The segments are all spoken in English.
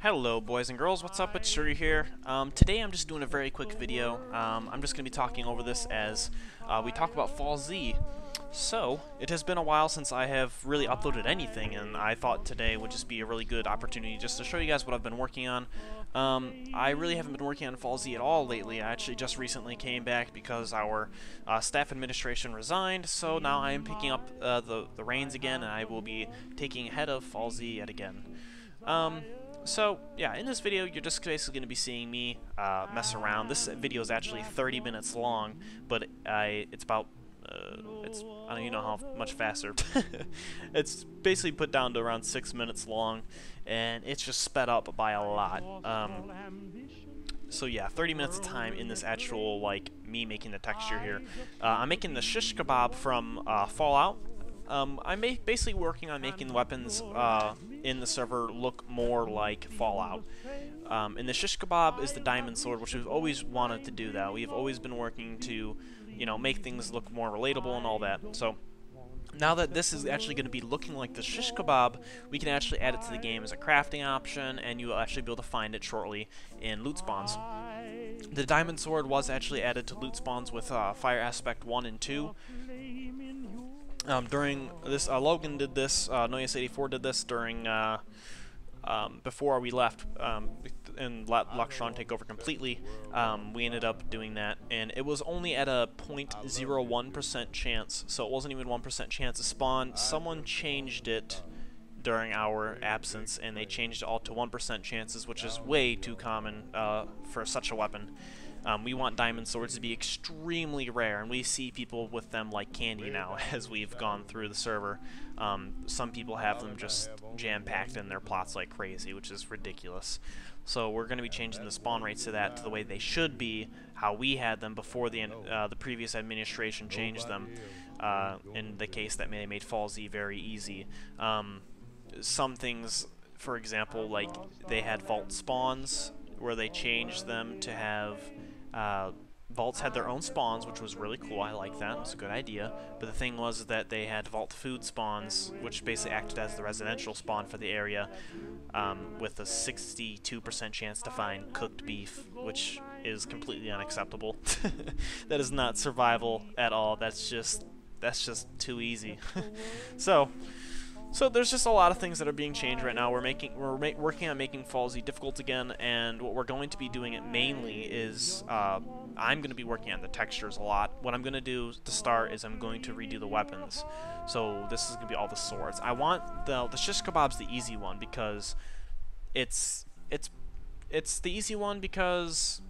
Hello boys and girls, what's up? It's Shuri here. Today I'm just doing a very quick video. I'm just going to be talking over this as we talk about FALLZ. So, it has been a while since I have really uploaded anything, and I thought today would just be a really good opportunity just to show you guys what I've been working on. I really haven't been working on FALLZ at all lately. I actually just recently came back because our staff administration resigned, so now I am picking up the reins again, and I will be taking head of FALLZ yet again. So, yeah, in this video, you're just basically going to be seeing me mess around. This video is actually 30 minutes long, but it's about, I don't even know how much faster. It's basically put down to around 6 minutes long, and it's just sped up by a lot. So yeah, 30 minutes of time in this actual, like, me making the texture here. I'm making the Shishkebab from Fallout. I'm basically working on making the weapons in the server look more like Fallout. And the Shishkebab is the diamond sword, which we've always wanted to do that. We've always been working to, you know, make things look more relatable and all that. So now that this is actually going to be looking like the Shishkebab, we can actually add it to the game as a crafting option, and you'll actually be able to find it shortly in loot spawns. The diamond sword was actually added to loot spawns with Fire Aspect 1 and 2. During this, Logan did this, Noyes84 did this during, before we left, and let Luxron take over completely. We ended up doing that, and it was only at a 0.01% chance, so it wasn't even 1% chance to spawn. Someone changed it during our absence, and they changed it all to 1% chances, which is way too common for such a weapon. We want diamond swords to be extremely rare, and we see people with them like candy now as we've gone through the server. Some people have them just jam-packed in their plots like crazy, which is ridiculous. So we're going to be changing the spawn rates to that, to the way they should be, how we had them before the previous administration changed them, in the case that they made FALLZ very easy. Some things, for example, like they had vault spawns, where they changed them to have vaults had their own spawns, which was really cool. I like that. It was a good idea. But the thing was that they had vault food spawns, which basically acted as the residential spawn for the area, with a 62% chance to find cooked beef, which is completely unacceptable. That is not survival at all. That's just too easy. So there's just a lot of things that are being changed right now. We're working on making FALLZ difficult again, and what we're going to be doing it mainly is I'm going to be working on the textures a lot. What I'm going to do to start is I'm going to redo the weapons. So this is going to be all the swords. I want the Shishkebab's the easy one because it's the easy one because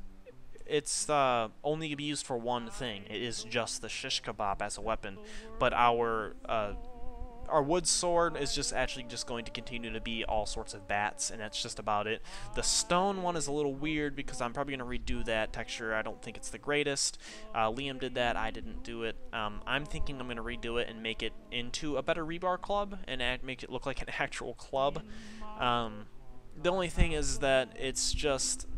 it's only going to be used for one thing. It is just the Shishkebab as a weapon, but our wood sword is just going to continue to be all sorts of bats, and that's just about it. The stone one is a little weird because I'm probably going to redo that texture. I don't think it's the greatest. Liam did that. I didn't do it. I'm thinking I'm going to redo it and make it into a better rebar club and make it look like an actual club. The only thing is that it's just...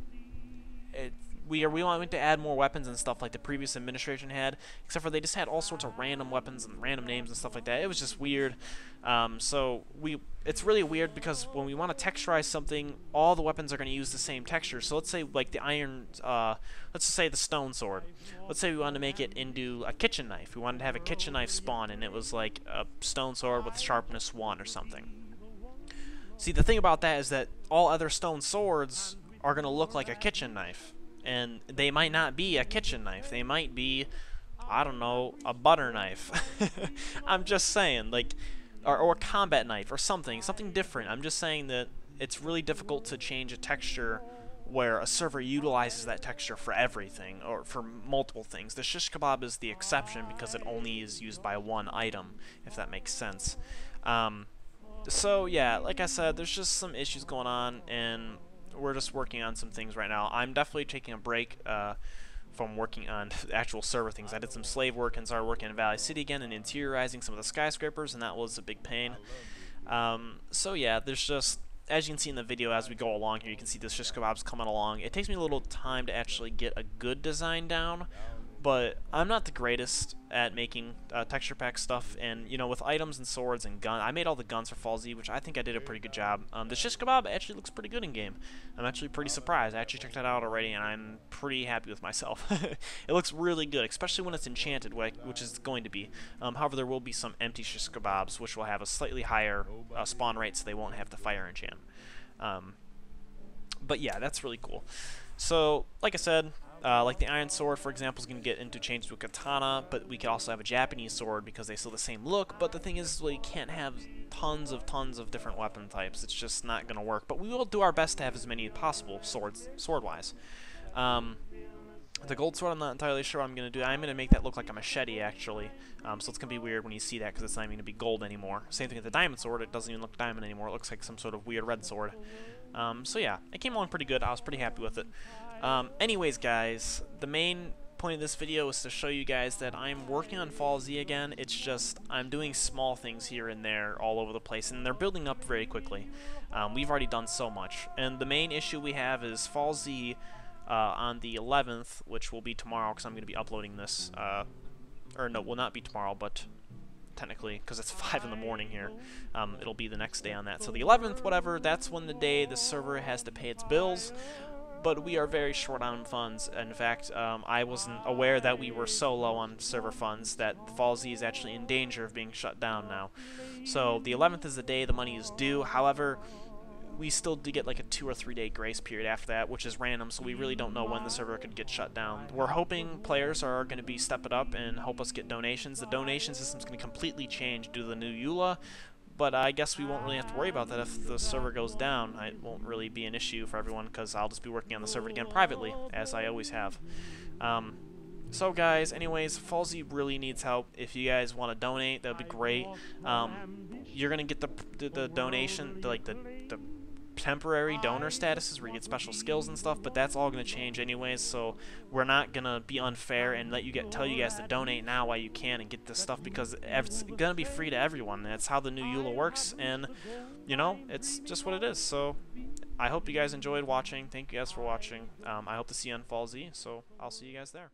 We wanted to add more weapons and stuff like the previous administration had, except for they just had all sorts of random weapons and random names and stuff like that. It was just weird. It's really weird because when we want to texturize something, all the weapons are going to use the same texture. So let's say like the iron, let's just say the stone sword. Let's say we wanted to make it into a kitchen knife. We wanted to have a kitchen knife spawn, and it was like a stone sword with sharpness 1 or something. See, the thing about that is that all other stone swords are going to look like a kitchen knife. And they might not be a kitchen knife. They might be, I don't know, a butter knife. I'm just saying, like, or a combat knife or something different. I'm just saying that it's really difficult to change a texture where a server utilizes that texture for everything or for multiple things. The Shishkebab is the exception because it only is used by one item, if that makes sense. So yeah, like I said, there's just some issues going on, and we're just working on some things right now. I'm definitely taking a break from working on the actual server things. I did some slave work and started working in Valley City again and interiorizing some of the skyscrapers, and that was a big pain. So yeah, there's just, as you can see in the video as we go along here, you can see the Shishkebab's coming along. It takes me a little time to actually get a good design down, but I'm not the greatest at making texture pack stuff, and you know, with items and swords and gun, I made all the guns for FALLZ, which I think I did a pretty good job. The Shishkebab actually looks pretty good in game. I'm actually pretty surprised. I actually checked that out already, and I'm pretty happy with myself. It looks really good, especially when it's enchanted, which is going to be. However, there will be some empty Shishkebabs, which will have a slightly higher spawn rate, so they won't have to fire enchant. But yeah, that's really cool. So, like I said, like the iron sword, for example, is going to get interchanged with katana, but we could also have a Japanese sword because they still the same look. But the thing is, we can't have tons of different weapon types. It's just not going to work. But we will do our best to have as many as possible sword-wise. The gold sword, I'm not entirely sure what I'm going to do. I'm going to make that look like a machete, actually. So it's going to be weird when you see that because it's not even going to be gold anymore. Same thing with the diamond sword. It doesn't even look diamond anymore. It looks like some sort of weird red sword. So yeah, it came along pretty good. I was pretty happy with it. Anyways, guys, the main point of this video is to show you guys that I'm working on FALLZ again. It's just I'm doing small things here and there all over the place, and they're building up very quickly. We've already done so much, and the main issue we have is FALLZ on the 11th, which will be tomorrow because I'm going to be uploading this. Or no, will not be tomorrow, but technically, because it's 5 in the morning here, it'll be the next day on that. So the 11th, whatever, that's when the day the server has to pay its bills. But we are very short on funds. In fact, I wasn't aware that we were so low on server funds that FALLZ is actually in danger of being shut down now. So the 11th is the day the money is due. However, we still do get like a 2 or 3 day grace period after that, which is random, so we really don't know when the server could get shut down. We're hoping players are going to be stepping up and help us get donations. The donation system is going to completely change due to the new EULA, but I guess we won't really have to worry about that if the server goes down. It won't really be an issue for everyone because I'll just be working on the server again privately, as I always have. So guys, anyways, FALLZ really needs help. If you guys want to donate, that would be great. You're going to get the donation, like the temporary donor statuses where you get special skills and stuff, but that's all going to change anyways, so we're not going to be unfair and tell you guys to donate now while you can and get this stuff, because it's going to be free to everyone. That's how the new EULA works, and you know, it's just what it is. So I hope you guys enjoyed watching. Thank you guys for watching. I hope to see you on FALLZ, so I'll see you guys there.